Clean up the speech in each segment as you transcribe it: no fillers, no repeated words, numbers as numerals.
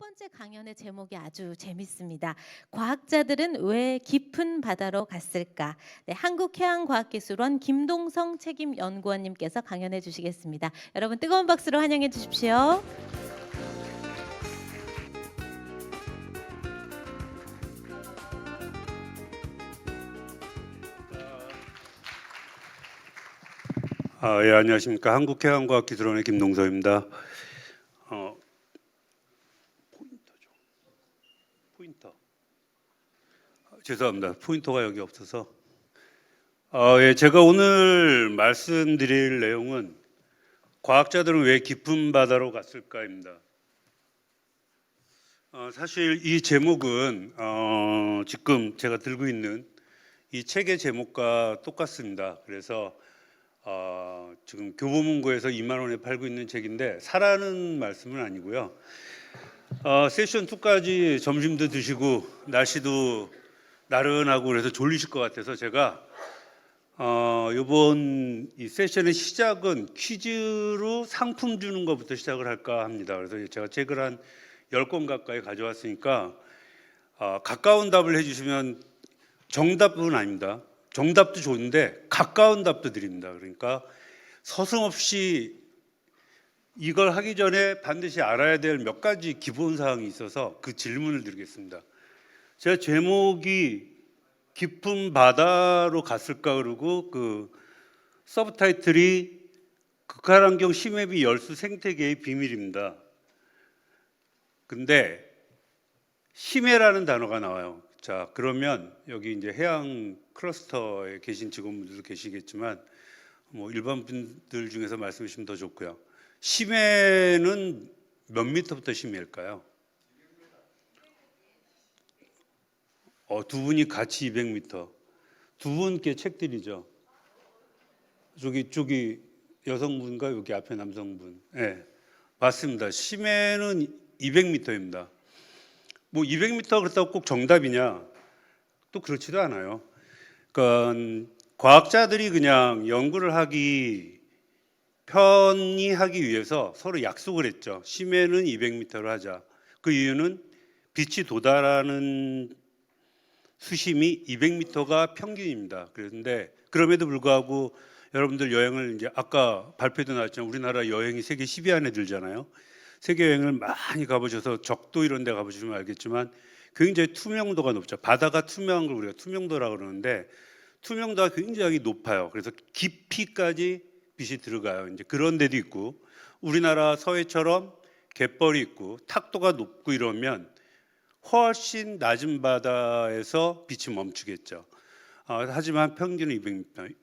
번째 강연의 제목이 아주 재밌습니다. 과학자들은 왜 깊은 바다로 갔을까? 네, 한국해양과학기술원 김동성 책임연구원님께서 강연해 주시겠습니다. 여러분 뜨거운 박수로 환영해 주십시오. 예, 안녕하십니까. 한국해양과학기술원의 김동서입니다. 포인터. 죄송합니다. 포인터가 여기 없어서. 예, 제가 오늘 말씀드릴 내용은 과학자들은 왜 깊은 바다로 갔을까입니다. 사실 이 제목은 지금 제가 들고 있는 이 책의 제목과 똑같습니다. 그래서 지금 교보문고에서 2만 원에 팔고 있는 책인데 사라는 말씀은 아니고요. 세션 2까지 점심도 드시고 날씨도 나른하고 그래서 졸리실 것 같아서 제가 이번 이 세션의 시작은 퀴즈로 상품 주는 것부터 시작을 할까 합니다. 그래서 제가 책을 한 10권 가까이 가져왔으니까 가까운 답을 해주시면 정답은 아닙니다. 정답도 좋은데 가까운 답도 드립니다. 그러니까 서슴없이 이걸 하기 전에 반드시 알아야 될 몇 가지 기본 사항이 있어서 그 질문을 드리겠습니다. 제가 제목이 깊은 바다로 갔을까 그러고 그 서브타이틀이 극한환경 심해비 열수 생태계의 비밀입니다. 근데 심해라는 단어가 나와요. 자, 그러면 여기 이제 해양 클러스터에 계신 직원분들도 계시겠지만 뭐 일반 분들 중에서 말씀해 주시면 더 좋고요. 심해는 몇 미터부터 심해일까요? 두 분이 같이 200m. 두 분께 책 드리죠. 저기 여성분과 여기 앞에 남성분. 네, 맞습니다. 심해는 200m입니다. 뭐 200m 그렇다고 꼭 정답이냐? 또 그렇지도 않아요. 그러니까 과학자들이 그냥 연구를 편히 하기 위해서 서로 약속을 했죠. 심해는 200m로 하자. 그 이유는 빛이 도달하는 수심이 200m가 평균입니다. 그런데 그럼에도 불구하고 여러분들 여행을 이제 아까 발표도 나왔지만 우리나라 여행이 세계 10위 안에 들잖아요. 세계 여행을 많이 가보셔서 적도 이런 데 가보시면 알겠지만 굉장히 투명도가 높죠. 바다가 투명한 걸 우리가 투명도라고 그러는데 투명도가 굉장히 높아요. 그래서 깊이까지 빛이 들어가요. 이제 그런 데도 있고 우리나라 서해처럼 갯벌이 있고 탁도가 높고 이러면 훨씬 낮은 바다에서 빛이 멈추겠죠. 하지만 평균은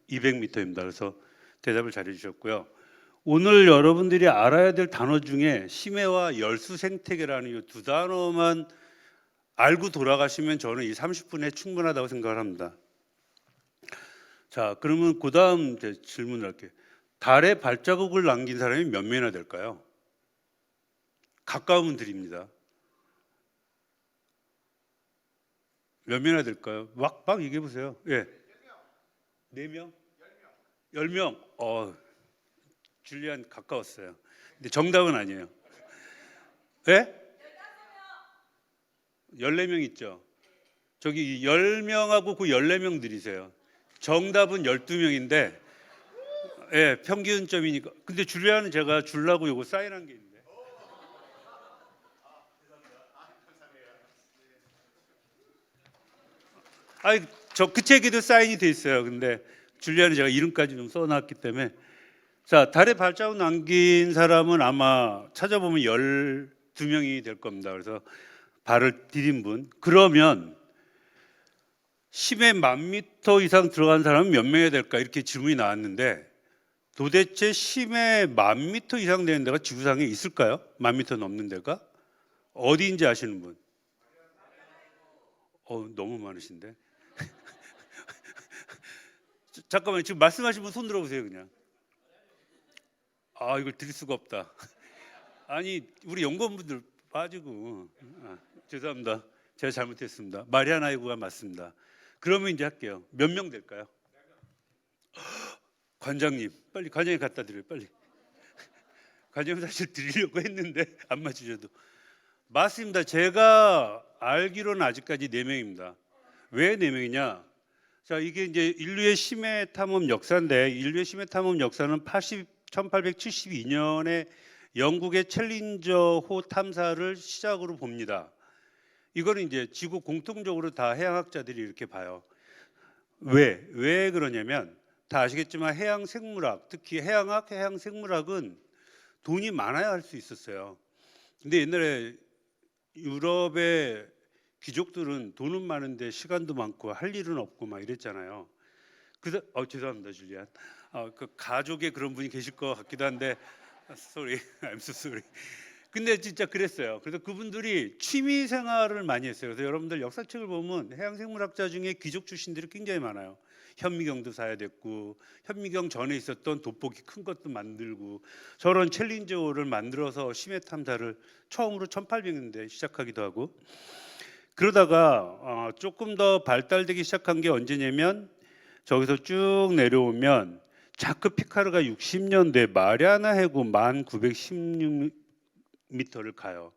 200m입니다. 그래서 대답을 잘해 주셨고요. 오늘 여러분들이 알아야 될 단어 중에 심해와 열수 생태계라는 이 두 단어만 알고 돌아가시면 저는 이 30분에 충분하다고 생각을 합니다. 자, 그러면 그 다음 질문을 할게요. 달에 발자국을 남긴 사람이 몇 명이나 될까요? 가까우면 드립니다. 몇 명이나 될까요? 막 얘기해 보세요. 예. 4명? 10명? 줄리안 가까웠어요. 근데 정답은 아니에요. 예? 14명 있죠. 저기 10명하고 그 14명 드리세요. 정답은 12명인데 예, 평균점이니까. 근데 줄리안은 제가 주려고 요거 사인한 게 있는데. 아니, 저 그 책에도 사인이 돼 있어요. 근데 줄리안은 제가 이름까지 좀 써놨기 때문에. 자, 달에 발자국 남긴 사람은 아마 찾아보면 12명이 될 겁니다. 그래서 발을 디딘 분. 그러면 심해 10,000m 이상 들어간 사람은 몇 명이 될까? 이렇게 질문이 나왔는데 도대체 심해 10,000m 이상 되는 데가 지구상에 있을까요? 10,000m 넘는 데가? 어디인지 아시는 분? 너무 많으신데. 잠깐만요. 지금 말씀하신 분 손 들어보세요, 그냥. 이걸 드릴 수가 없다. 아니, 우리 연구원분들 빠지고. 죄송합니다. 제가 잘못했습니다. 마리아나이고가 맞습니다. 그러면 이제 할게요. 몇 명 될까요? 관장님, 빨리 관장님 갖다 드려요, 빨리. 관장님 사실 드리려고 했는데 안 맞으셔도 맞습니다. 제가 알기로는 아직까지 4명입니다. 왜 4명이냐? 자, 이게 이제 인류의 심해 탐험 역사인데, 인류의 심해 탐험 역사는 1872년에 영국의 챌린저호 탐사를 시작으로 봅니다. 이거는 이제 지구 공통적으로 다 해양학자들이 이렇게 봐요. 왜 그러냐면 다 아시겠지만 해양 생물학, 특히 해양학, 해양 생물학은 돈이 많아야 할 수 있었어요. 근데 옛날에 유럽의 귀족들은 돈은 많은데 시간도 많고 할 일은 없고 막 이랬잖아요. 그래서 죄송합니다, 줄리안. 그 가족에 그런 분이 계실 것 같기도 한데, sorry, I'm so sorry. 근데 진짜 그랬어요. 그래서 그분들이 취미 생활을 많이 했어요. 그래서 여러분들 역사책을 보면 해양생물학자 중에 귀족 출신들이 굉장히 많아요. 현미경도 사야 됐고, 현미경 전에 있었던 돋보기 큰 것도 만들고, 저런 챌린저호를 만들어서 심해 탐사를 처음으로 1800년대 시작하기도 하고, 그러다가 조금 더 발달되기 시작한 게 언제냐면 저기서 쭉 내려오면 자크 피카르가 60년대 마리아나 해구 1916m를 가요.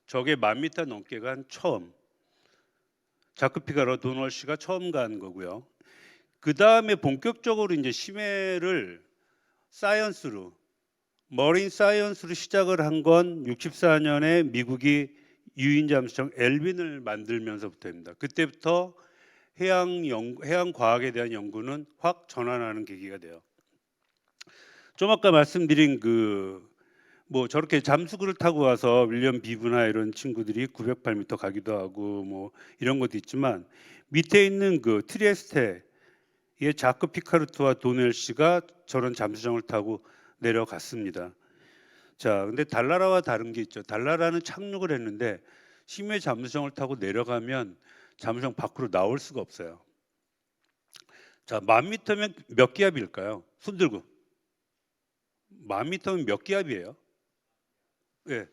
저게 1000m 넘게 간 처음. 자크 피카르 도널 씨가 처음 간 거고요. 그 다음에 본격적으로 이제 심해를 사이언스로 머린 사이언스로 시작을 한 건 64년에 미국이 유인 잠수정 엘빈을 만들면서부터입니다. 그때부터 해양 과학에 대한 연구는 확 전환하는 계기가 돼요. 좀 아까 말씀드린 뭐 저렇게 잠수구를 타고 와서 윌리엄 비브나 이런 친구들이 908m 가기도 하고 뭐 이런 것도 있지만 밑에 있는 그 트리에스테의 자크 피카르트와 도넬 씨가 저런 잠수정을 타고 내려갔습니다. 자, 근데 달나라와 다른 게 있죠. 달나라는 착륙을 했는데 심해 잠수정을 타고 내려가면 잠수정 밖으로 나올 수가 없어요. 자, 1000m면 몇 기압일까요? 손 들고. 1000m면 몇 기압이에요? 예.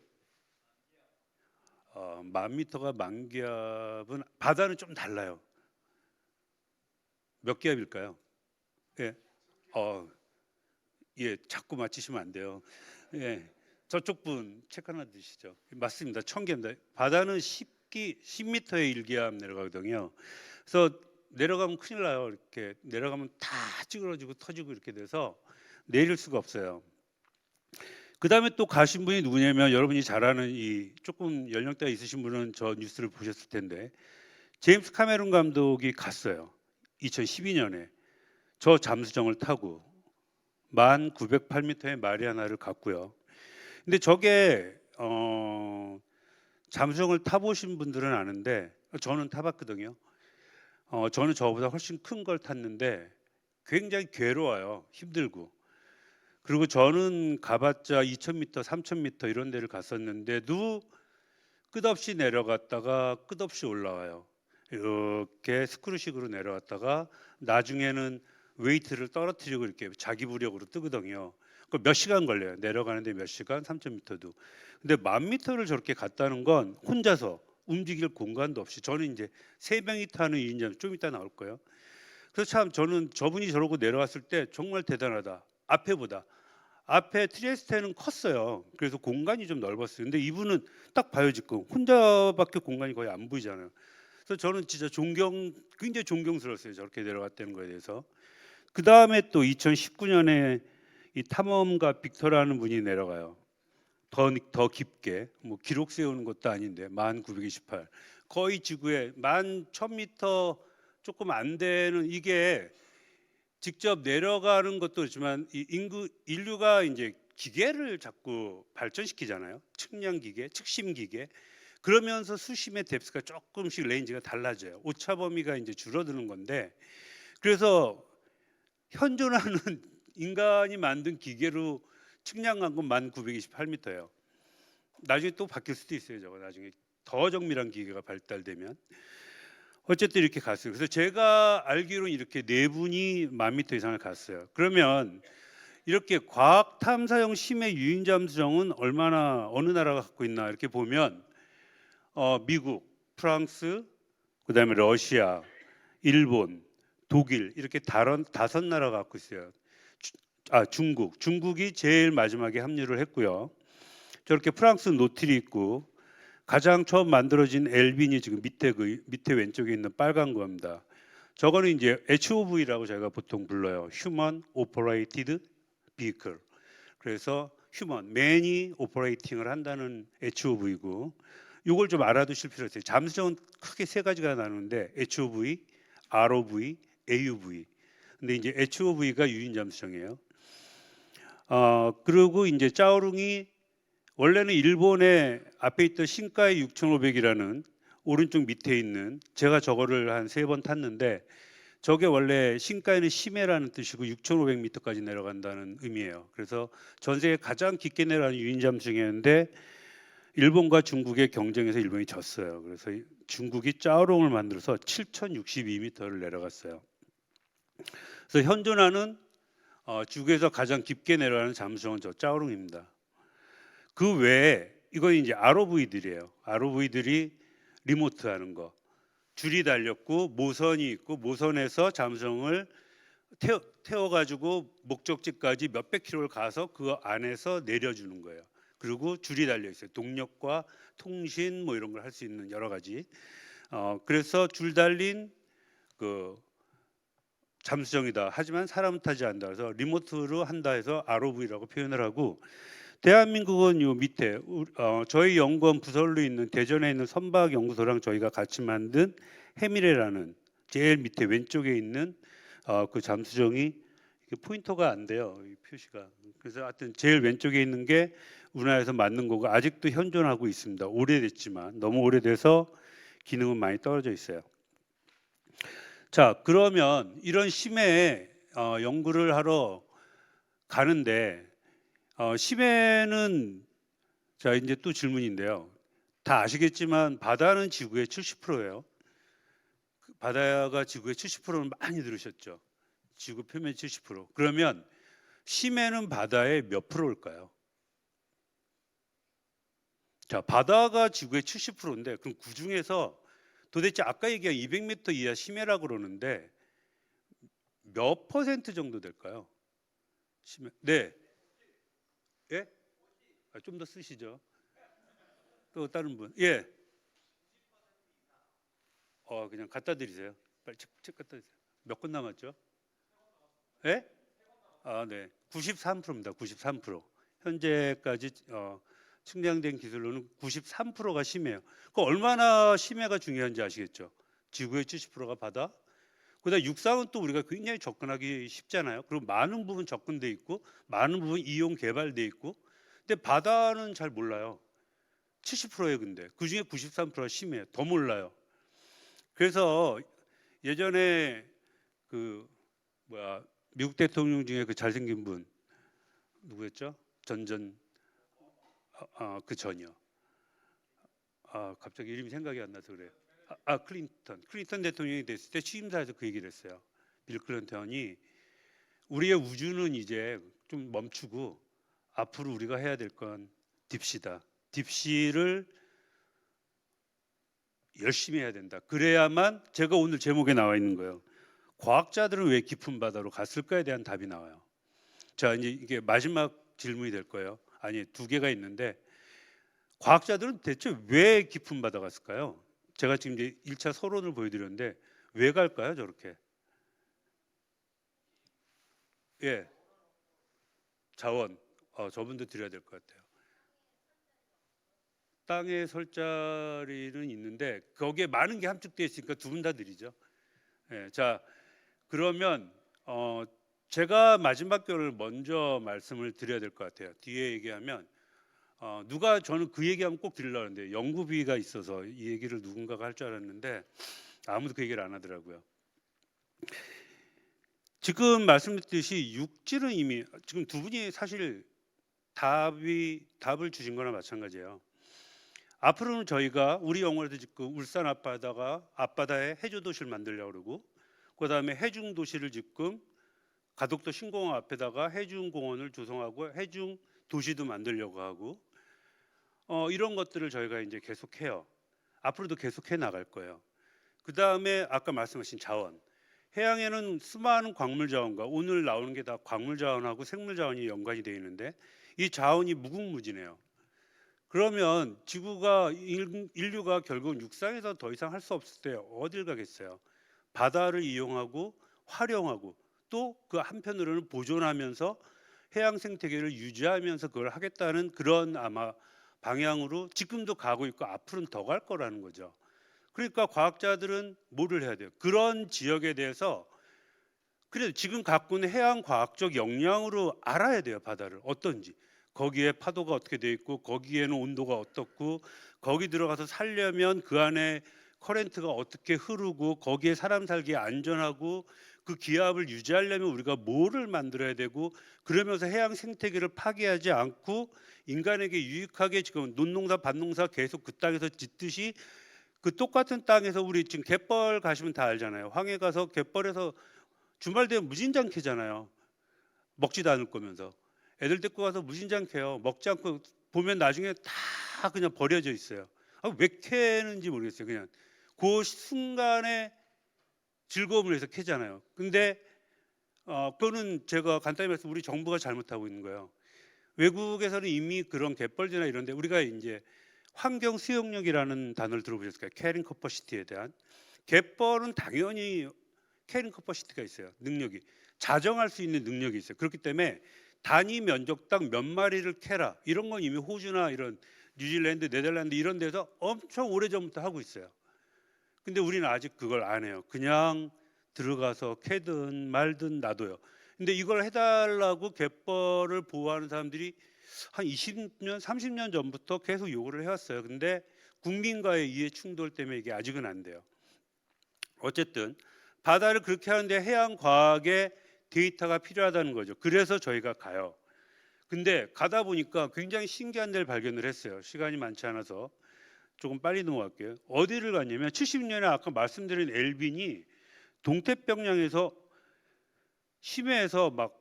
1000m가 만기압은 바다는 좀 달라요. 몇 기압일까요? 예. 예, 자꾸 맞히시면 안 돼요. 예. 저쪽 분 책 하나 드시죠. 맞습니다. 1000기압입니다. 바다는 10m에 1기압 내려가거든요. 그래서 내려가면 큰일 나요. 이렇게 내려가면 다 찌그러지고 터지고 이렇게 돼서 내릴 수가 없어요. 그 다음에 또 가신 분이 누구냐면 여러분이 잘 아는 이 조금 연령대가 있으신 분은 저 뉴스를 보셨을 텐데 제임스 카메론 감독이 갔어요. 2012년에 저 잠수정을 타고 1908m의 마리아나를 갔고요. 근데 저게 잠수정을 타보신 분들은 아는데 저는 타봤거든요. 저는 저보다 훨씬 큰 걸 탔는데 굉장히 괴로워요. 힘들고. 그리고 저는 가봤자 2000m, 3000m 이런 데를 갔었는데도 끝없이 내려갔다가 끝없이 올라와요. 이렇게 스크루식으로 내려왔다가 나중에는 웨이트를 떨어뜨리고 이렇게 자기 부력으로 뜨거든요. 몇 시간 걸려요. 내려가는데 몇 시간, 3000m도. 근데 1000m를 저렇게 갔다는 건 혼자서 움직일 공간도 없이 저는 이제 3명이 타는 2인자 좀 이따 나올 거예요. 그래서 참 저는 저분이 저러고 내려왔을 때 정말 대단하다. 앞에 트리에스테는 컸어요. 그래서 공간이 좀 넓었어요. 근데 이분은 딱 봐요 지금 혼자밖에 공간이 거의 안 보이잖아요. 그래서 저는 진짜 굉장히 존경스러웠어요. 저렇게 내려갔다는 거에 대해서. 그 다음에 또 2019년에 이 탐험가 빅터라는 분이 내려가요. 더 깊게 뭐 기록 세우는 것도 아닌데 1928 거의 지구에 1000m 조금 안 되는 이게 직접 내려가는 것도 그렇지만 인류가 이제 기계를 자꾸 발전시키잖아요. 측량 기계, 측심 기계. 그러면서 수심의 뎁스가 조금씩 레인지가 달라져요. 오차 범위가 이제 줄어드는 건데 그래서 현존하는 인간이 만든 기계로 측량한 건 1928m예요. 나중에 또 바뀔 수도 있어요. 저거 나중에 더 정밀한 기계가 발달되면. 어쨌든 이렇게 갔어요. 그래서 제가 알기로는 이렇게 4분이 1000m 이상을 갔어요. 그러면 이렇게 과학 탐사용 심해 유인 잠수정은 어느 나라가 갖고 있나 이렇게 보면 미국, 프랑스, 그다음에 러시아, 일본, 독일 이렇게 5나라가 갖고 있어요. 중국이 제일 마지막에 합류를 했고요. 저렇게 프랑스 노틸이 있고 가장 처음 만들어진 엘빈이 지금 밑에 왼쪽에 있는 빨간 겁니다. 저거는 이제 HOV라고 저희가 보통 불러요. Human Operated Vehicle. 그래서 맨이 오퍼레이팅을 한다는 HOV고, 이걸 좀 알아두실 필요가 있어요. 잠수정은 크게 세 가지가 나누는데 HOV, ROV, AUV. 근데 이제 HOV가 유인 잠수정이에요. 그리고 이제 짜오룽이 원래는 일본의 앞에 있던 신카이 6500이라는 오른쪽 밑에 있는, 제가 저거를 한 3번 탔는데, 저게 원래 신카이는 심해라는 뜻이고 6,500m까지 내려간다는 의미예요. 그래서 전 세계 가장 깊게 내려가는 유인 잠수정이었는데 일본과 중국의 경쟁에서 일본이 졌어요. 그래서 중국이 짜오롱을 만들어서 7,062m를 내려갔어요. 그래서 현존하는 지구에서 가장 깊게 내려가는 잠수정은 저 짜오롱입니다. 그 외에 이건 이제 ROV들이에요. ROV들이 리모트 하는 거. 줄이 달렸고 모선이 있고, 모선에서 잠수정을 태워가지고 목적지까지 몇백 킬로를 가서 그 안에서 내려주는 거예요. 그리고 줄이 달려 있어요. 동력과 통신 뭐 이런 걸 할 수 있는 여러 가지. 그래서 줄 달린 그 잠수정이다. 하지만 사람 타지 않는다. 그래서 리모트로 한다 해서 ROV라고 표현을 하고, 대한민국은 요 밑에 저희 연구원 부설로 있는 대전에 있는 선박 연구소랑 저희가 같이 만든 해미레라는 제일 밑에 왼쪽에 있는 그 잠수정이 포인터가 안 돼요. 이 표시가. 그래서 하여튼 제일 왼쪽에 있는 게 우리나라에서 만든 거고 아직도 현존하고 있습니다. 오래됐지만 너무 오래돼서 기능은 많이 떨어져 있어요. 자, 그러면 이런 심해에 연구를 하러 가는데 심해는, 자 이제 또 질문인데요. 다 아시겠지만 바다는 지구의 70%예요. 바다가 지구의 70%는 많이 들으셨죠. 지구 표면 70%. 그러면 심해는 바다의 몇 프로일까요? 자, 바다가 지구의 70%인데 그럼 그 중에서 도대체 아까 얘기한 200m 이하 심해라고 그러는데 몇 퍼센트 정도 될까요? 심해. 네. 예? 좀 더 쓰시죠. 또 다른 분. 예. 그냥 갖다 드리세요. 빨리 책 갖다 드리세요. 몇 분 남았죠? 예? 네. 93%입니다. 93%. 현재까지 측량된 기술로는 93%가 심해요. 그 얼마나 심해가 중요한지 아시겠죠? 지구의 70%가 바다. 그다음 육상은 또 우리가 굉장히 접근하기 쉽잖아요. 그리고 많은 부분 접근돼 있고 많은 부분 이용 개발돼 있고. 근데 바다는 잘 몰라요. 70%예요. 근데 그 중에 93%가 심해요. 더 몰라요. 그래서 예전에 그 미국 대통령 중에 그 잘생긴 분 누구였죠? 그 전이요. 갑자기 이름이 생각이 안 나서 그래요. 클린턴 대통령이 됐을 때 취임사에서 그 얘기를 했어요. 빌 클린턴이 우리의 우주는 이제 좀 멈추고 앞으로 우리가 해야 될 건 딥시다. 딥시를 열심히 해야 된다. 그래야만, 제가 오늘 제목에 나와 있는 거예요. 과학자들은 왜 깊은 바다로 갔을까에 대한 답이 나와요. 자, 이제 이게 마지막 질문이 될 거예요. 아니, 두 개가 있는데 과학자들은 대체 왜 깊은 바다 갔을까요? 제가 지금 이제 1차 서론을 보여드렸는데 왜 갈까요, 저렇게? 예, 자원. 저분도 드려야 될 것 같아요. 땅에 설 자리는 있는데 거기에 많은 게 함축되어 있으니까 두 분 다 드리죠. 예, 자, 그러면 제가 마지막 결을 먼저 말씀을 드려야 될 것 같아요. 뒤에 얘기하면 저는 그 얘기하면 꼭 드리려고 하는데 연구비가 있어서 이 얘기를 누군가가 할 줄 알았는데 아무도 그 얘기를 안 하더라고요. 지금 말씀드렸듯이 육지는 이미 지금 두 분이 사실 답을 주신 거나 마찬가지예요. 앞으로는 저희가 우리 영화에도 지금 울산 앞바다에 해저 도시를 만들려고 그러고, 그다음에 해중 도시를 지금 가덕도 신공항 앞에다가 해중 공원을 조성하고 해중 도시도 만들려고 하고, 이런 것들을 저희가 이제 계속해요. 앞으로도 계속해 나갈 거예요. 그다음에 아까 말씀하신 자원. 해양에는 수많은 광물 자원과 오늘 나오는 게 다 광물 자원하고 생물 자원이 연관이 되어 있는데 이 자원이 무궁무진해요. 그러면 지구가 인류가 결국 육상에서 더 이상 할 수 없을 때 어딜 가겠어요? 바다를 이용하고 활용하고 또 그 한편으로는 보존하면서 해양 생태계를 유지하면서 그걸 하겠다는 그런 아마 방향으로 지금도 가고 있고 앞으로는 더 갈 거라는 거죠. 그러니까 과학자들은 뭐를 해야 돼요? 그런 지역에 대해서 그래도 지금 갖고 있는 해양 과학적 역량으로 알아야 돼요. 바다를 어떤지. 거기에 파도가 어떻게 돼 있고 거기에는 온도가 어떻고 거기 들어가서 살려면 그 안에 커런트가 어떻게 흐르고 거기에 사람 살기에 안전하고 그 기압을 유지하려면 우리가 뭐를 만들어야 되고 그러면서 해양 생태계를 파괴하지 않고 인간에게 유익하게 지금 논농사 밭농사 계속 그 땅에서 짓듯이 그 똑같은 땅에서 우리 지금 갯벌 가시면 다 알잖아요. 황해 가서 갯벌에서 주말 되면 무진장 캐잖아요. 먹지도 않을 거면서. 애들 데리고 가서 무진장 캐요. 먹지 않고 보면 나중에 다 그냥 버려져 있어요. 왜 캐는지 모르겠어요. 그냥 그 순간에 즐거움을 위해서 캐잖아요. 근데 그거는 제가 간단히 말해서 우리 정부가 잘못하고 있는 거예요. 외국에서는 이미 그런 갯벌지나 이런 데 우리가 이제 환경 수용력이라는 단어를 들어보셨을까요? 캐링 커퍼시티에 대한. 갯벌은 당연히 캐링 커퍼시티가 있어요. 능력이. 자정할 수 있는 능력이 있어요. 그렇기 때문에 단위 면적당 몇 마리를 캐라. 이런 건 이미 호주나 이런 뉴질랜드, 네덜란드 이런 데서 엄청 오래전부터 하고 있어요. 근데 우리는 아직 그걸 안 해요. 그냥 들어가서 캐든 말든 놔둬요. 근데 이걸 해달라고 갯벌을 보호하는 사람들이 한 20년, 30년 전부터 계속 요구를 해왔어요. 근데 국민과의 이해 충돌 때문에 이게 아직은 안 돼요. 어쨌든 바다를 그렇게 하는데 해양 과학의 데이터가 필요하다는 거죠. 그래서 저희가 가요. 근데 가다 보니까 굉장히 신기한 데를 발견을 했어요. 시간이 많지 않아서 조금 빨리 넘어갈게요. 어디를 갔냐면 70년에 아까 말씀드린 엘빈이 동태평양에서 심해에서 막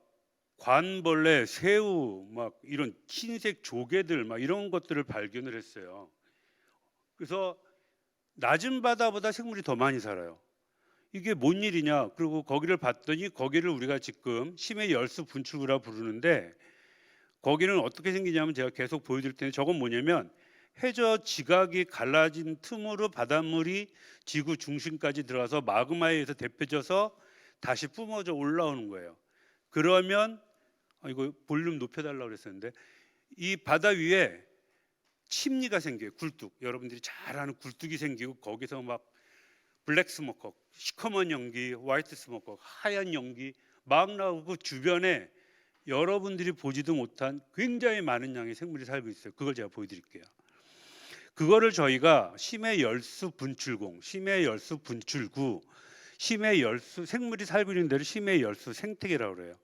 관벌레, 새우, 막 이런 흰색 조개들 막 이런 것들을 발견을 했어요. 그래서 낮은 바다보다 생물이 더 많이 살아요. 이게 뭔 일이냐? 그리고 거기를 봤더니 거기를 우리가 지금 심해 열수 분출구라 부르는데 거기는 어떻게 생기냐면 제가 계속 보여드릴 텐데 저건 뭐냐면 해저 지각이 갈라진 틈으로 바닷물이 지구 중심까지 들어가서 마그마에 의해서 데펴져서 다시 뿜어져 올라오는 거예요. 그러면 이거 볼륨 높여달라고 그랬었는데 이 바다 위에 침리가 생겨요. 굴뚝. 여러분들이 잘 아는 굴뚝이 생기고 거기서 막 블랙 스모커, 시커먼 연기, 화이트 스모커, 하얀 연기 막 나오고 주변에 여러분들이 보지도 못한 굉장히 많은 양의 생물이 살고 있어요. 그걸 제가 보여드릴게요. 그거를 저희가 심해 열수 분출공, 심해 열수 분출구, 심해 열수 생물이 살고 있는 데를 심해 열수 생태계라고 그래요.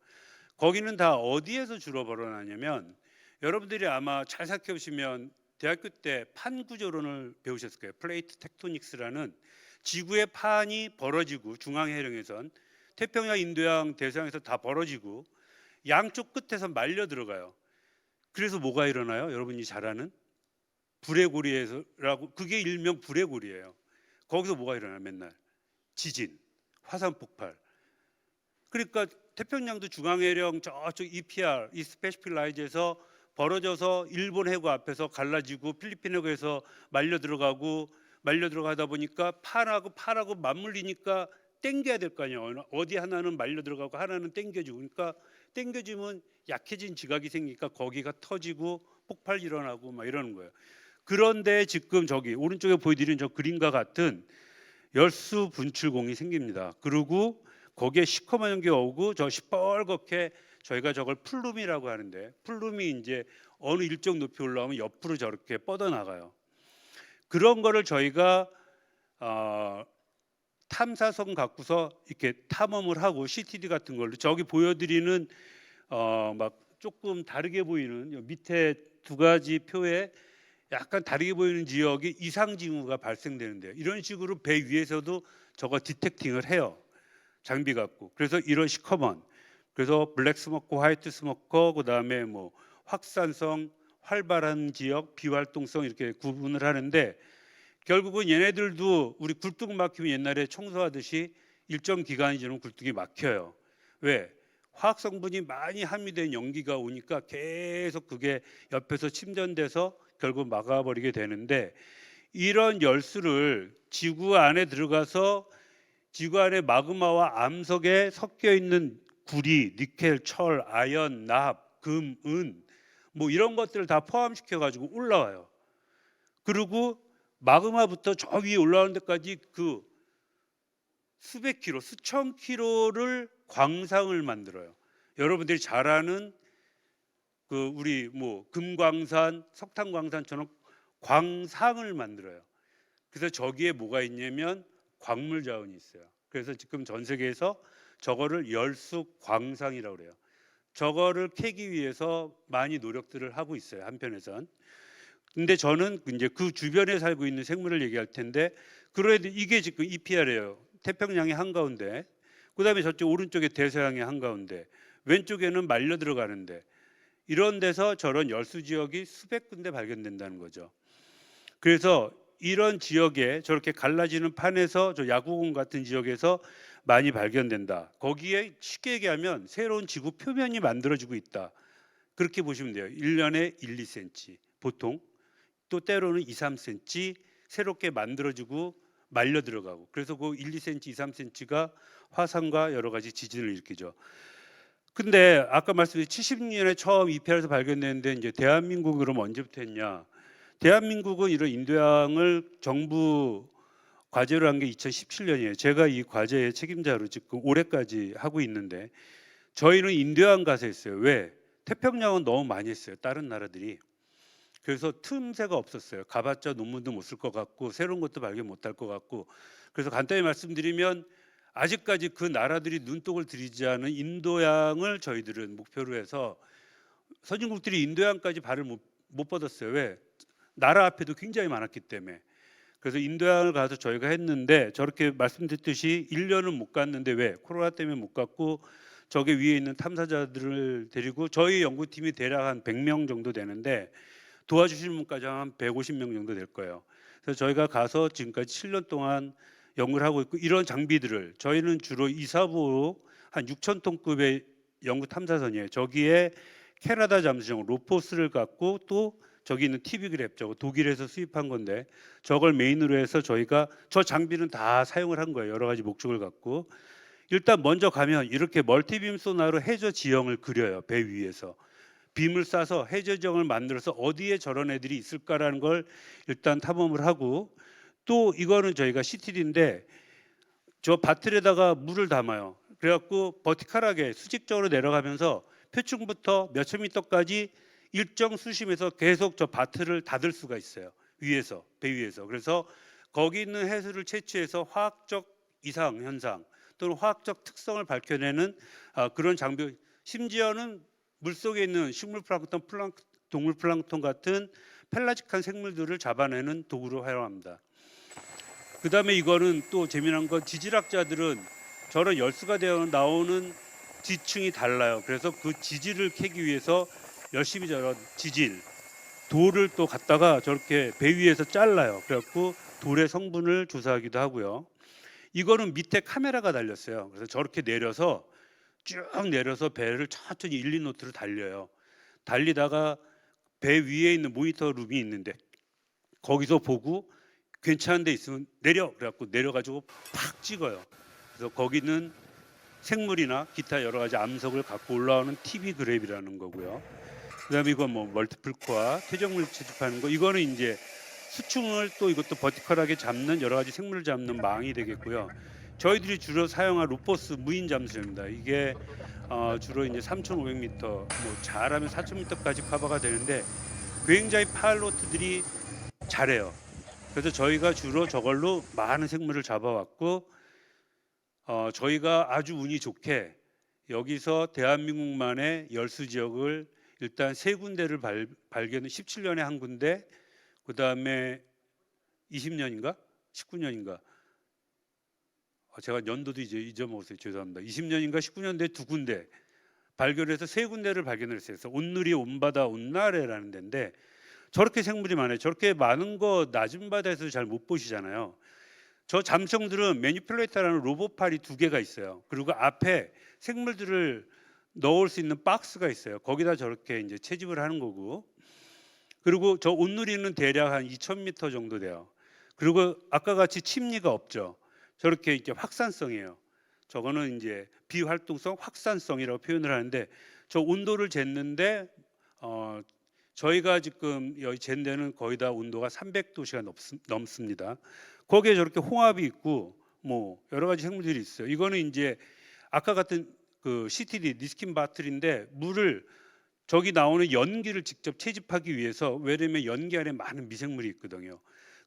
거기는 다 어디에서 주로 벌어나냐면 여러분들이 아마 잘 생각해 보시면 대학교 때 판 구조론을 배우셨을 거예요. 플레이트 텍토닉스라는 지구의 판이 벌어지고 중앙해령에선 태평양, 인도양, 대서양에서 다 벌어지고 양쪽 끝에서 말려 들어가요. 그래서 뭐가 일어나요? 여러분이 잘 아는 불의 고리에서라고 그게 일명 불의 고리예요. 거기서 뭐가 일어나요? 맨날 지진, 화산 폭발. 그러니까 태평양도 중앙해령 저쪽 EPR, 이스트 패시픽 라이즈에서 벌어져서 일본 해구 앞에서 갈라지고 필리핀 해구에서 말려 들어가다 보니까 판하고 맞물리니까 땡겨야 될 거 아니에요. 어디 하나는 말려 들어가고 하나는 땡겨지고 그러니까 땡겨지면 약해진 지각이 생기니까 거기가 터지고 폭발 일어나고 막 이러는 거예요. 그런데 지금 저기 오른쪽에 보여드리는 저 그림과 같은 열수 분출공이 생깁니다. 그리고 거기에 시커먼 연기가 오고 저 시뻘겋게 저희가 저걸 플룸이라고 하는데 플룸이 이제 어느 일정 높이 올라오면 옆으로 저렇게 뻗어나가요. 그런 거를 저희가 탐사선 갖고서 이렇게 탐험을 하고 CTD 같은 걸로 저기 보여드리는 막 조금 다르게 보이는 밑에 두 가지 표에 약간 다르게 보이는 지역이 이상 징후가 발생되는데요. 이런 식으로 배 위에서도 저거 디텍팅을 해요. 장비 갖고. 그래서 이런 시커먼, 그래서 블랙 스모커, 화이트 스모커, 그다음에 뭐 확산성, 활발한 지역, 비활동성 이렇게 구분을 하는데 결국은 얘네들도 우리 굴뚝 막히면 옛날에 청소하듯이 일정 기간이 지나면 굴뚝이 막혀요. 왜? 화학 성분이 많이 함유된 연기가 오니까 계속 그게 옆에서 침전돼서 결국 막아버리게 되는데, 이런 열수를 지구 안에 들어가서 지구 안에 마그마와 암석에 섞여 있는 구리, 니켈, 철, 아연, 납, 금, 은 뭐 이런 것들을 다 포함시켜 가지고 올라와요. 그리고 마그마부터 저 위에 올라오는 데까지 그 수백 킬로, 수천 킬로를 광상을 만들어요. 여러분들이 잘 아는 그 우리 뭐 금광산, 석탄광산처럼 광상을 만들어요. 그래서 저기에 뭐가 있냐면 광물 자원이 있어요. 그래서 지금 전 세계에서 저거를 열수 광상이라고 그래요. 저거를 캐기 위해서 많이 노력들을 하고 있어요, 한편에선. 근데 저는 이제 그 주변에 살고 있는 생물을 얘기할 텐데, 그래도 이게 지금 EPR이에요. 태평양의 한가운데, 그다음에 저쪽 오른쪽에 대서양의 한가운데, 왼쪽에는 말려 들어가는데, 이런 데서 저런 열수 지역이 수백 군데 발견된다는 거죠. 그래서 이런 지역에 저렇게 갈라지는 판에서 저 야구공 같은 지역에서 많이 발견된다. 거기에 쉽게 얘기하면 새로운 지구 표면이 만들어지고 있다. 그렇게 보시면 돼요. 1년에 1, 2cm 보통, 또 때로는 2, 3cm 새롭게 만들어지고 말려 들어가고, 그래서 그 1, 2cm, 2, 3cm가 화산과 여러 가지 지진을 일으키죠. 근데 아까 말씀드린 70년에 처음 EPR에서 발견됐는데, 이제 대한민국은 그럼 언제부터 했냐? 대한민국은 이런 인도양을 정부 과제로 한 게 2017년이에요. 제가 이 과제의 책임자로 지금 올해까지 하고 있는데, 저희는 인도양 가서 했어요. 왜? 태평양은 너무 많이 했어요, 다른 나라들이. 그래서 틈새가 없었어요. 가봤자 논문도 못 쓸 것 같고 새로운 것도 발견 못할 것 같고. 그래서 간단히 말씀드리면, 아직까지 그 나라들이 눈독을 들이지 않은 인도양을 저희들은 목표로 해서, 선진국들이 인도양까지 발을 못 뻗었어요. 왜? 나라 앞에도 굉장히 많았기 때문에. 그래서 인도양을 가서 저희가 했는데, 저렇게 말씀드렸듯이 1년은 못 갔는데, 왜? 코로나 때문에 못 갔고, 저게 위에 있는 탐사자들을 데리고, 저희 연구팀이 대략 한 100명 정도 되는데 도와주시는 분까지 한 150명 정도 될 거예요. 그래서 저희가 가서 지금까지 7년 동안 연구를 하고 있고, 이런 장비들을 저희는 주로 이사부로 한 6,000톤급의 연구 탐사선이에요. 저기에 캐나다 잠수정 로포스를 갖고, 또 저기 있는 TV그랩, 저거 독일에서 수입한 건데, 저걸 메인으로 해서 저희가 저 장비는 다 사용을 한 거예요. 여러 가지 목적을 갖고. 일단 먼저 가면 이렇게 멀티빔 소나로 해저 지형을 그려요. 배 위에서 빔을 쏴서 해저 지형을 만들어서 어디에 저런 애들이 있을까라는 걸 일단 탐험을 하고, 또 이거는 저희가 CTD인데 저 바틀에다가 물을 담아요. 그래갖고 버티컬하게 수직적으로 내려가면서 표층부터 몇천 미터까지 일정 수심에서 계속 저 바틀을 닫을 수가 있어요. 위에서, 배 위에서. 그래서 거기 있는 해수를 채취해서 화학적 이상 현상 또는 화학적 특성을 밝혀내는 그런 장비, 심지어는 물속에 있는 식물 플랑크톤, 동물 플랑크톤 같은 펠라직한 생물들을 잡아내는 도구로 활용합니다. 그다음에 이거는 또 재미난 건, 지질학자들은 저런 열수가 되어 나오는 지층이 달라요. 그래서 그 지질을 캐기 위해서 열심히 저런 지질 돌을 또 갖다가 저렇게 배 위에서 잘라요. 그래갖고 돌의 성분을 조사하기도 하고요. 이거는 밑에 카메라가 달렸어요. 그래서 저렇게 내려서 쭉 내려서 배를 천천히 1, 2노트로 달려요. 달리다가 배 위에 있는 모니터 룸이 있는데 거기서 보고 괜찮은 데 있으면 내려, 그래갖고 내려가지고 팍 찍어요. 그래서 거기는 생물이나 기타 여러 가지 암석을 갖고 올라오는 TV 그랩이라는 거고요. 그다음에 이건 뭐 멀티플 코어 퇴적물 채집하는 거, 이거는 이제 수충을 또 이것도 버티컬하게 잡는 여러 가지 생물을 잡는 망이 되겠고요. 저희들이 주로 사용한 루포스 무인 잠수정입니다. 이게 주로 이제 3,500m, 뭐 잘하면 4,000m까지 커버가 되는데 굉장히 파일로트들이 잘해요. 그래서 저희가 주로 저걸로 많은 생물을 잡아왔고, 저희가 아주 운이 좋게 여기서 대한민국만의 열수 지역을 일단 3군데를 발견, 17년에 한 군데, 그 다음에 20년인가 19년인가, 제가 연도도 이제 잊어먹었어요. 죄송합니다. 20년인가 19년도에 2군데 발견해서 3군데를 발견을 했어요. 그래서 온누리, 온바다, 온나래라는 데인데, 저렇게 생물이 많아요. 저렇게 많은 거 낮은 바다에서 잘 못 보시잖아요. 저 잠수정들은 매니플레이터라는 로봇팔이 2개가 있어요. 그리고 앞에 생물들을 넣을 수 있는 박스가 있어요. 거기다 저렇게 이제 채집을 하는 거고, 그리고 저 온누리는 대략 한 2,000m 정도 돼요. 그리고 아까 같이 침리가 없죠. 저렇게 이렇게 확산성이에요. 저거는 이제 비활동성 확산성이라고 표현을 하는데 저 온도를 쟀는데 저희가 지금 여기 잰 데는 거의 다 온도가 300도씨가 넘습니다. 거기에 저렇게 홍합이 있고 뭐 여러 가지 생물들이 있어요. 이거는 이제 아까 같은 그 CTD 니스킨 바틀인데 물을 저기 나오는 연기를 직접 채집하기 위해서, 왜냐면 연기 안에 많은 미생물이 있거든요.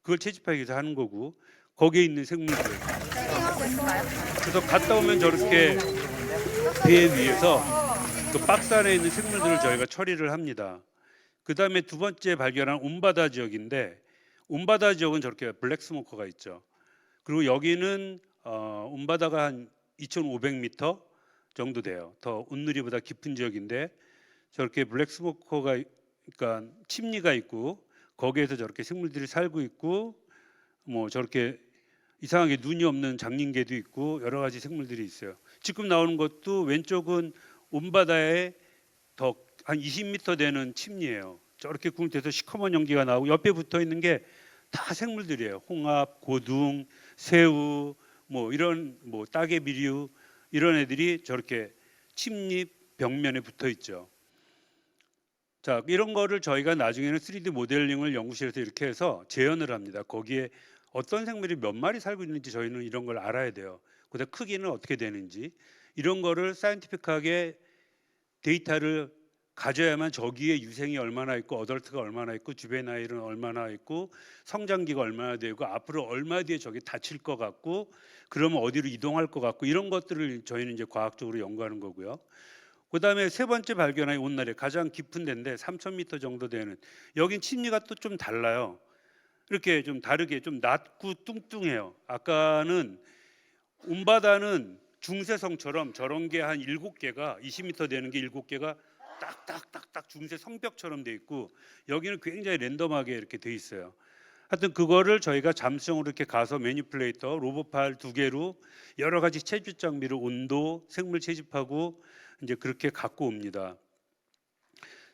그걸 채집하기 위해서 하는 거고, 거기에 있는 생물들. 그래서 갔다 오면 저렇게 배에 위에서 그 박스 안에 있는 생물들을 저희가 처리를 합니다. 그 다음에 두 번째 발견한 옴바다 지역인데, 옴바다 지역은 저렇게 블랙 스모커가 있죠. 그리고 여기는 옴바다가 한 2,500m 정도 돼요. 더 온누리보다 깊은 지역인데 저렇게 블랙 스모커가, 그러니까 침리가 있고 거기에서 저렇게 생물들이 살고 있고, 뭐 저렇게 이상하게 눈이 없는 장님개도 있고 여러 가지 생물들이 있어요. 지금 나오는 것도 왼쪽은 옴바다에 더 한 20m 되는 침리예요. 저렇게 구멍돼서 시커먼 연기가 나오고 옆에 붙어 있는 게 다 생물들이에요. 홍합, 고둥, 새우, 뭐 이런 뭐 따개비류 이런 애들이 저렇게 침리 벽면에 붙어 있죠. 자, 이런 거를 저희가 나중에는 3D 모델링을 연구실에서 이렇게 해서 재현을 합니다. 거기에 어떤 생물이 몇 마리 살고 있는지 저희는 이런 걸 알아야 돼요. 그다음 크기는 어떻게 되는지 이런 거를 사이언티픽하게 데이터를 가져야만 저기에 유생이 얼마나 있고 어덜트가 얼마나 있고 주베나일은 얼마나 있고 성장기가 얼마나 되고 앞으로 얼마 뒤에 저게 닫힐 것 같고 그러면 어디로 이동할 것 같고 이런 것들을 저희는 이제 과학적으로 연구하는 거고요. 그다음에 세 번째 발견한 온날에 가장 깊은 데인데 3,000m 정도 되는, 여긴 침리가 또 좀 달라요. 이렇게 좀 다르게 좀 낮고 뚱뚱해요. 아까는 옴바다는 중세성처럼 저런 게 한 7개가 20m 되는 게 7개가 딱딱딱딱 중세 성벽처럼 돼 있고, 여기는 굉장히 랜덤하게 이렇게 돼 있어요. 하여튼 그거를 저희가 잠수정으로 이렇게 가서 매니플레이터 로봇팔 2개로 여러 가지 채집 장비를 온도, 생물 채집하고 이제 그렇게 갖고 옵니다.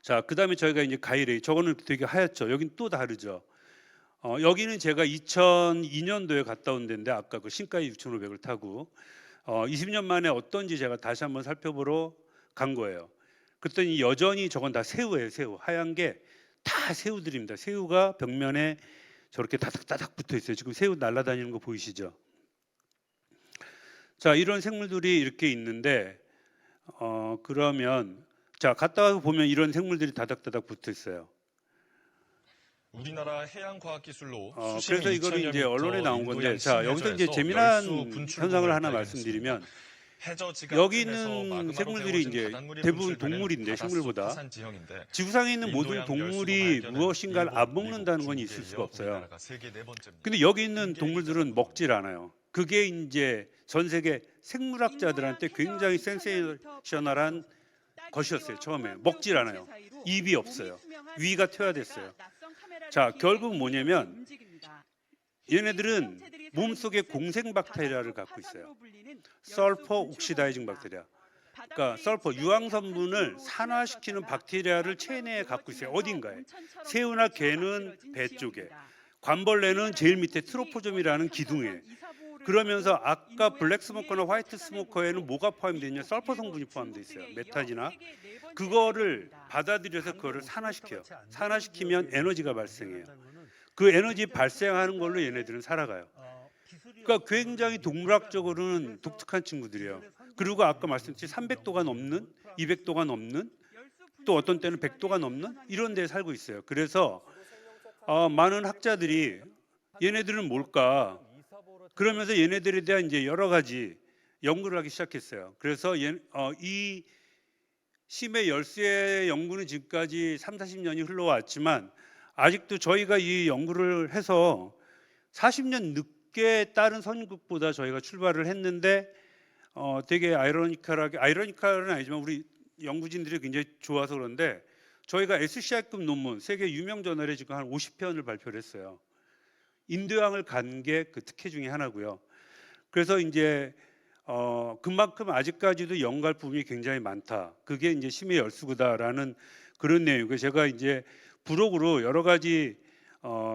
자, 그다음에 저희가 이제 가이레이, 저거는 되게 하얗죠. 여긴 또 다르죠. 여기는 제가 2002년도에 갔다 온 데인데 아까 그 신카이 6,500을 타고 20년 만에 어떤지 제가 다시 한번 살펴보러 간 거예요. 그랬더니 여전히 저건 다 새우예요. 새우. 하얀 게 다 새우들입니다. 새우가 벽면에 저렇게 다닥다닥 붙어 있어요. 지금 새우 날아다니는 거 보이시죠? 자, 이런 생물들이 이렇게 있는데 그러면 자, 갔다 와서 보면 이런 생물들이 다닥다닥 붙어 있어요. 우리나라 해양과학기술로 그래서 이거는 이제 언론에 나온 건데, 자, 여기서 이제 재미난 현상을 하나 말씀드리면, 여기 있는 생물들이 이제 대부분 동물인데, 식물보다 지구상에 있는 모든 동물이 무엇인가를 안 먹는다는 건 있을 수가 없어요. 근데 여기 있는 동물들은 먹질 않아요. 그게 이제 전 세계 생물학자들한테 굉장히 센세이셔널한 것이었어요. 처음에 먹질 않아요. 입이 없어요. 위가 퇴화됐어요. 자, 결국 뭐냐면 얘네들은 몸속에 공생 박테리아를 갖고 있어요. 설퍼 옥시다이징 박테리아. 그러니까 설퍼 유황성분을 산화시키는 박테리아를 체내에 갖고 있어요. 어딘가에. 새우나 개는 배 쪽에, 관벌레는 제일 밑에 트로포좀이라는 기둥에. 그러면서 아까 블랙 스모커나 화이트 스모커에는 뭐가 포함되어 있냐? 설퍼 성분이 포함되어 있어요. 메탄이나. 그거를 받아들여서 그거를 산화시켜요. 산화시키면 에너지가 발생해요. 그 에너지 발생하는 걸로 얘네들은 살아가요. 그러니까 굉장히 동물학적으로는 독특한 친구들이에요. 그리고 아까 말씀드린 300도가 넘는, 200도가 넘는, 또 어떤 때는 100도가 넘는 이런 데에 살고 있어요. 그래서 많은 학자들이 얘네들은 뭘까? 그러면서 얘네들에 대한 이제 여러 가지 연구를 하기 시작했어요. 그래서 이 심해 열쇠 연구는 지금까지 30-40년이 흘러왔지만 아직도 저희가 이 연구를 해서 40년 늦게 다른 선국보다 저희가 출발을 했는데 되게 아이러니컬은 아니지만 우리 연구진들이 굉장히 좋아서 그런데 저희가 SCI급 논문 세계 유명 저널에 지금 한 50편을 발표를 했어요. 인도양을 간 게 그 특혜 중에 하나고요. 그래서 이제 그만큼 아직까지도 연구할 부분이 굉장히 많다. 그게 이제 심해 열수구다라는 그런 내용이고, 제가 이제 부록으로 여러 가지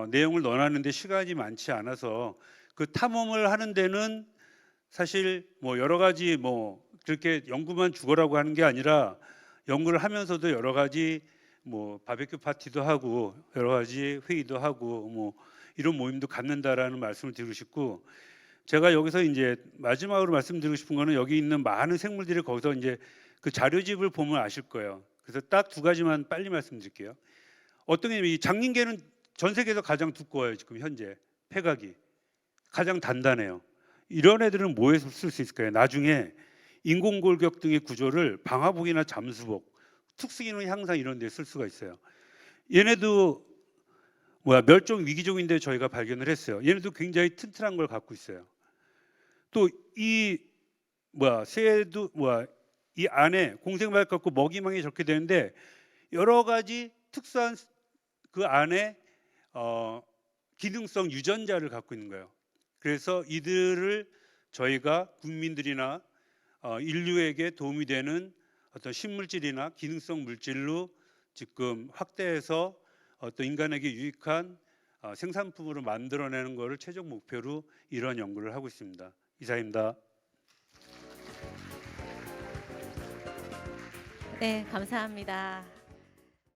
내용을 넣어놨는데 시간이 많지 않아서 그 탐험을 하는 데는 사실 뭐 여러 가지 뭐 그렇게 연구만 죽어라고 하는 게 아니라 연구를 하면서도 여러 가지 뭐 바베큐 파티도 하고 여러 가지 회의도 하고 뭐 이런 모임도 갖는다라는 말씀을 드리고 싶고, 제가 여기서 이제 마지막으로 말씀드리고 싶은 거는 여기 있는 많은 생물들이 거기서 이제 그 자료집을 보면 아실 거예요. 그래서 딱 두 가지만 빨리 말씀드릴게요. 어떤 게 이 장님개는 전 세계에서 가장 두꺼워요. 지금 현재 폐각이 가장 단단해요. 이런 애들은 뭐에 쓸 수 있을까요? 나중에 인공골격 등의 구조를 방화복이나 잠수복, 특수기능 향상 이런 데 쓸 수가 있어요. 얘네도 멸종 위기종인데 저희가 발견을 했어요. 얘네도 굉장히 튼튼한 걸 갖고 있어요. 또 이 새도 이 안에 공생발 갖고 먹이망이 저렇게 되는데 여러 가지 특수한 그 안에 기능성 유전자를 갖고 있는 거예요. 그래서 이들을 저희가 국민들이나 인류에게 도움이 되는 어떤 신물질이나 기능성 물질로 지금 확대해서 어떤 인간에게 유익한 생산품으로 만들어내는 것을 최종 목표로 이런 연구를 하고 있습니다. 이상입니다. 네, 감사합니다.